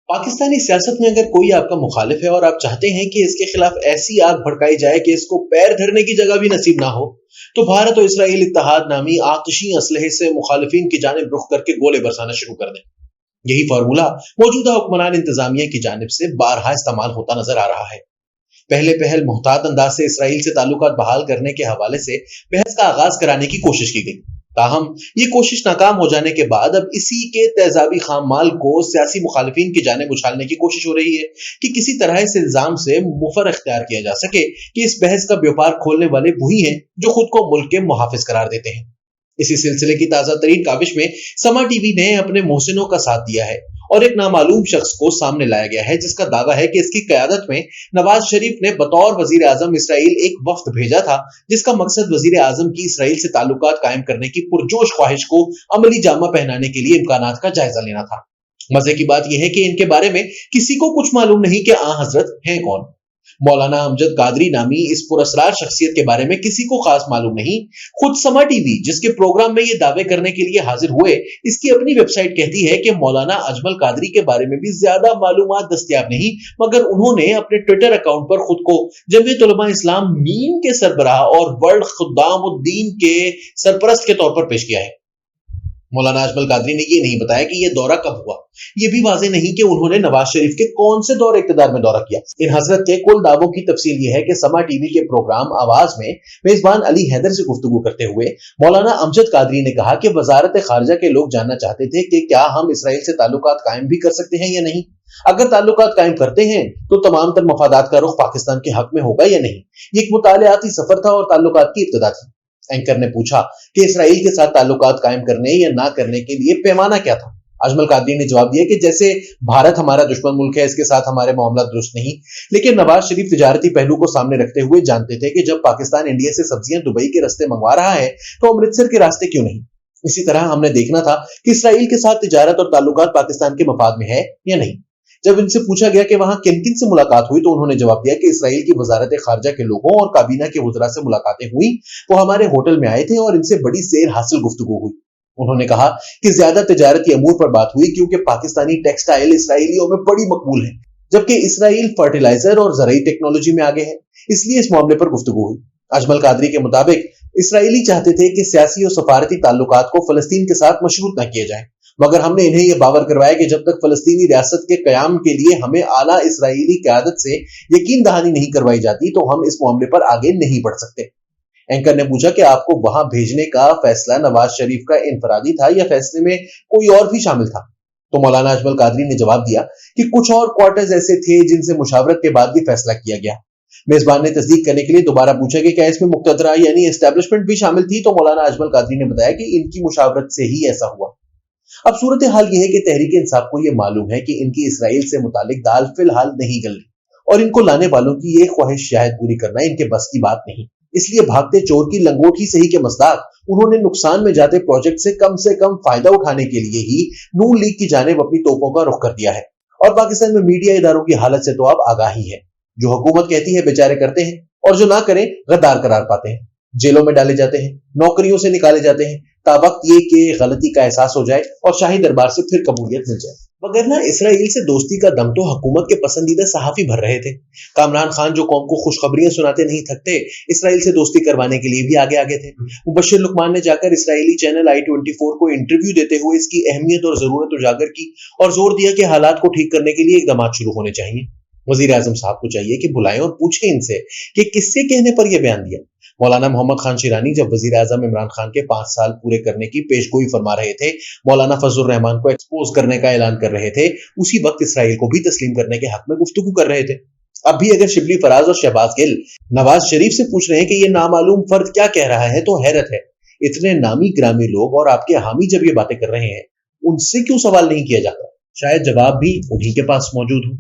पाकिस्तानी सियासत में अगर कोई आपका मुखालिफ है और आप चाहते हैं कि इसके खिलाफ ऐसी आग भड़काई जाए कि इसको पैर धरने की जगह भी नसीब ना हो, तो भारत और इसराइल इत्तेहाद नामी आतिशी असलहे से मुखालिफिन की जानिब रुख करके गोले बरसाना शुरू कर दें। यही फार्मूला मौजूदा हुक्मरान इंतजामिया की जानिब से बारहा इस्तेमाल होता नजर आ रहा है। पहले पहल मुहतात अंदाज से इसराइल से ताल्लुकात बहाल करने के हवाले से बहस का आगाज कराने की कोशिश की गई। ताहम ये कोशिश नाकाम हो जाने के बाद अब इसी के तेजाबी खाम माल को सियासी मुखालिफिन की जानिब उछालने की कोशिश हो रही है कि किसी तरह इस इल्जाम से मुफर इख्तियार किया जा सके कि इस बहस का व्यापार खोलने वाले वही हैं जो खुद को मुल्क के मुहाफिज करार देते हैं। इसी सिलसिले की ताजा तरीन काविश में समा टीवी ने अपने मोहसिनों का साथ दिया है और एक नामालूम शख्स को सामने लाया गया है जिसका दावा है कि इसकी क़यादत में नवाज शरीफ ने बतौर वजीर आजम इसराइल एक वफ्द भेजा था जिसका मकसद वजीर आजम की इसराइल से ताल्लुकात कायम करने की पुरजोश ख्वाहिश को अमली जामा पहनाने के लिए इम्कानात का जायजा लेना था। मजे की बात यह है कि इनके बारे में किसी को कुछ मालूम नहीं कि आ हजरत हैं कौन। मौलाना अमजद कादरी नामी इस पुरअसरार शख्सियत के बारे में किसी को खास मालूम नहीं। खुद समा टीवी जिसके प्रोग्राम में ये दावे करने के लिए हाजिर हुए, इसकी अपनी वेबसाइट कहती है कि मौलाना अजमल कादरी के बारे में भी ज्यादा मालूमात दस्तयाब नहीं, मगर उन्होंने अपने ट्विटर अकाउंट पर खुद को जमीयत उलमा इस्लाम मीम के सरबराह और वर्ल्ड खुद्दामुद्दीन के सरपरस्त के तौर पर पेश किया है। मौलाना अजमल कादरी ने ये नहीं बताया कि ये दौरा कब हुआ, ये भी वाज़ेह नहीं कि उन्होंने नवाज शरीफ के कौन से दौर इक़्तिदार में दौरा किया। इन हजरत के कुल दावों की तफसील ये है कि समा टीवी के प्रोग्राम आवाज में मेजबान अली हैदर से गुफ्तगू करते हुए मौलाना अमजद कादरी ने कहा कि वजारत खारजा के लोग जानना चाहते थे कि क्या हम इसराइल से ताल्लुकात कायम भी कर सकते हैं या नहीं। अगर ताल्लुकात कायम करते हैं तो तमाम तर मफादात का रुख पाकिस्तान के हक में होगा या नहीं। ये एक मुतालियाती सफर था और ताल्लुकात की इब्तिदा थी। एंकर ने पूछा कि इसराइल के साथ ताल्लुकात कायम करने या ना करने के लिए पैमाना क्या था। अजमल कादरी ने जवाब दिया कि जैसे भारत हमारा दुश्मन मुल्क है, इसके साथ हमारे मामला दुरुस्त नहीं, लेकिन नवाज शरीफ तिजारती पहलू को सामने रखते हुए जानते थे कि जब पाकिस्तान इंडिया से सब्जियां दुबई के रास्ते मंगवा रहा है तो अमृतसर के रास्ते क्यों नहीं। इसी तरह हमने देखना था कि इसराइल के साथ तिजारत और ताल्लुकात पाकिस्तान के मफाद में है या नहीं। जब इनसे पूछा गया कि वहां किन किन से मुलाकात हुई तो उन्होंने जवाब दिया कि इसराइल की वजारत खारजा के लोगों और काबीना के वज़रा से मुलाकातें हुई। वो हमारे होटल में आए थे और इनसे बड़ी सेर हासिल गुफ्तगू हुई। उन्होंने कहा कि ज्यादा तिजारती अमूर पर बात हुई क्योंकि पाकिस्तानी टेक्सटाइल इसराइलियों में बड़ी मकबूल है, जबकि इसराइल फर्टिलाइजर और ज़राई टेक्नोलॉजी में आगे है, इसलिए इस मामले पर गुफ्तगू हुई। अजमल कादरी के मुताबिक इसराइली चाहते थे कि सियासी और सफारती ताल्लुकात को फलस्तीन के साथ मशरूत न किया जाए, मगर हमने इन्हें यह बावर करवाया कि जब तक फलस्तीनी रियासत के कयाम के लिए हमें आला इसराइली क़यादत से यकीन दहानी नहीं करवाई जाती तो हम इस मामले पर आगे नहीं बढ़ सकते। एंकर ने पूछा कि आपको वहां भेजने का फैसला नवाज शरीफ का इनफरादी था या फैसले में कोई और भी शामिल था। तो मौलाना अजमल कादरी ने जवाब दिया कि कुछ और क्वार्टर्स ऐसे थे जिनसे मुशावरत के बाद भी फैसला किया गया। मेजबान ने तस्दीक करने के लिए दोबारा पूछा कि क्या इसमें मुक्तदरा यानी एस्टेब्लिशमेंट भी शामिल थी, तो मौलाना अजमल कादरी ने बताया कि इनकी मुशावरत से ही ऐसा हुआ। अब सूरत हाल यह है कि तहरीक इंसाफ को यह मालूम है कि इनकी इसराइल से मुतालिक दाल फिलहाल नहीं गल रही और इनको लाने वालों की ये ख्वाहिश शायद पूरी करना इनके बस की बात नहीं। इसलिए भागते चोर की लंगोट ही सही के मसदाक उन्होंने नुकसान में जाते प्रोजेक्ट से कम फायदा उठाने के लिए ही नून लीग की जानिब अपनी तोपों का रुख कर दिया है। और पाकिस्तान में मीडिया इदारों की हालत से तो अब आगाही है। जो हुकूमत कहती है बेचारे करते हैं और जो ना करें गद्दार करार पाते हैं, जेलों में डाले जाते हैं, नौकरियों से निकाले जाते हैं, तावक्त ये कि गलती का एहसास हो जाए और शाही दरबार से फिर कबूलियत मिल जाए। वगरना इसराइल से दोस्ती का दम तो हुकूमत के पसंदीदा सहाफी भर रहे थे। कामरान खान जो कौम को खुशखबरियां सुनाते नहीं थकते, इसराइल से दोस्ती करवाने के लिए भी आगे आगे थे। मुबश्शिर लुकमान ने जाकर इसराइली चैनल I-24 को इंटरव्यू देते हुए इसकी अहमियत और जरूरत उजागर की और जोर दिया कि हालात को ठीक करने के लिए इकदाम शुरू होने चाहिए। वजीर आजम साहब को चाहिए कि बुलाएं और पूछें इनसे कि किसके कहने पर यह बयान दिया। मौलाना मोहम्मद खान शिरानी जब वजीर आजम इमरान खान के 5 साल पूरे करने की पेशगोई फरमा रहे थे, मौलाना फजलुर रहमान को एक्सपोज करने का ऐलान कर रहे थे, उसी वक्त इसराइल को भी तस्लीम करने के हक में गुफ्तगू कर रहे थे। अब भी अगर शिबली फराज और शहबाज गिल नवाज शरीफ से पूछ रहे हैं कि ये नामालूम फर्द क्या कह रहा है तो हैरत है। इतने नामी ग्रामी लोग और आपके हामी जब ये बातें कर रहे हैं, उनसे क्यों सवाल नहीं किया जाता? शायद जवाब भी उन्हीं के पास मौजूद हो।